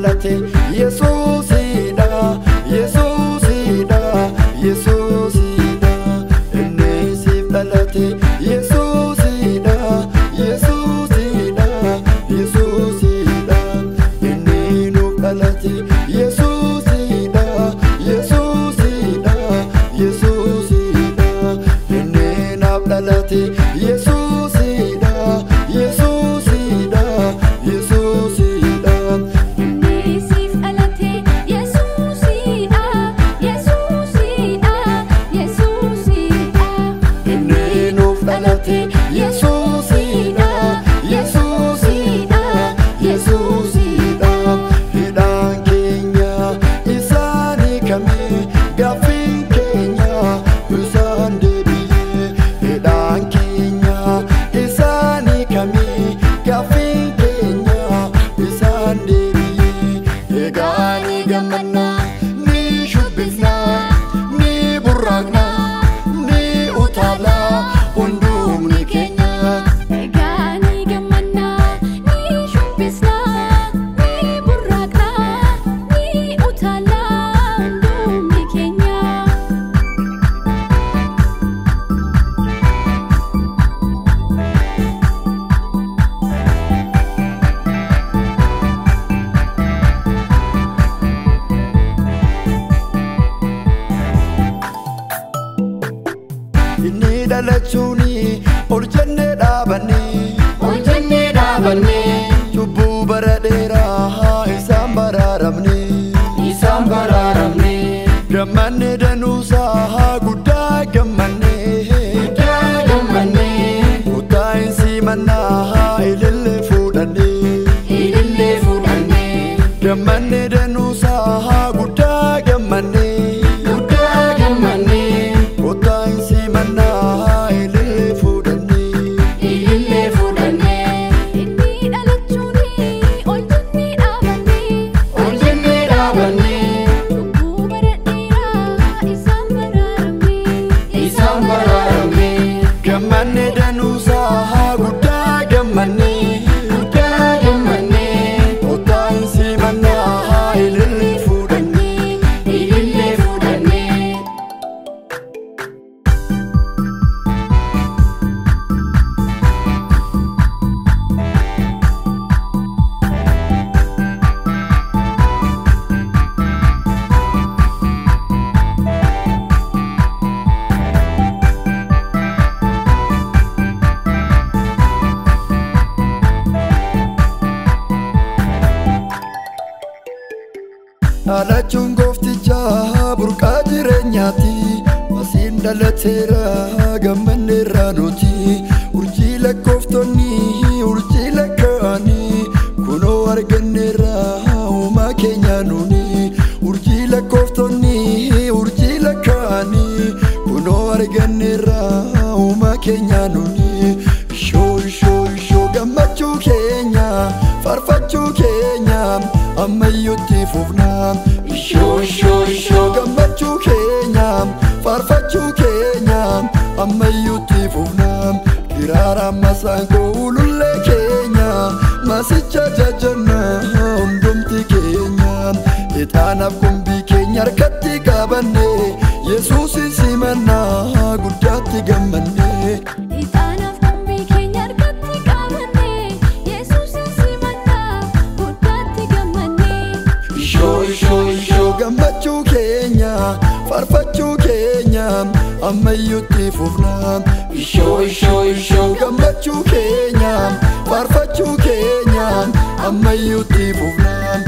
dhalate Yesuusidha Yesuusidha Yesuusidha inni siif dhalate Yesuusidha Yesuusidha Yesuusidha inni nuuf dhalate Yesuusidha Yesuusidha Yesuusidha inni naaf dhalate Yesuusidha Yesuusidha Yesuusidha inni siif dhalate Yesuusidha Yesuusidha Yesuusidha inni nuuf dhalate Yesuusidha Yesuusidha Yesuusidha hidhaan keenya isaanii kamee gaaffiin keenya isaan deebi'ee hidhaan keenya isaanii kamee gaaffiin keenya isaan deebi'ee egaa ni gammannaa ni shubbifnaa ni burraaqnaa ni utaalaa hundumni keenya egaa ni gammannaa ni shubbisnaa ni burraaqnaa ni utaalaa hundumni keenya. inni dhalachuuni ol jennee dhaabanne cubbuu bara dheeraa isaan baraaramne gammanne danuusaa guddaa gammanne kutaa hin simannaa ilillee fuudhanne gammanne danuusaa guddaa gammanne kutaa hin simannaa ilillee fuudhanne inni dhalachuuni ol jennee dhaabanne cubbuu bara dheeraa isaan baraaramne gammanne danuusaa guddaa gammanne kutaa hin simannaa ilillee fuudhanne dhalachuun gooftichaa burqaa jireenyaati asiin dhalateera gammanneerraa nuti urjii lakkooftonni urjii lakkaa'anii kunoo arganneerraa uumaa keenya nuni urjii lakkooftonni urjii lakkaa'anii kunoo arganneerraa uumaa keenya nuni shoo gammachuu keenya faarfachuu keenya ammayyuutti fufnaa shoo gammachuu keenya faarfachuu keenya ammayyuutti fufnaa kiraara masaangoo ulullee keenya masicha jajannaa hundumti keenya ixaanaaf kumbii keenya harkatti qabanne Yesuusin simannaa guddaatti gammanne ixaanaaf kumbii keenya harkatti qabanne Yesuusin simannaa guddaatti gammanne shoo gammachuu keenya faarfachuu keenya ammayyuutti fufnaa shoo gammachuu keenya faarfachuu keenya ammayyuutti fufnaa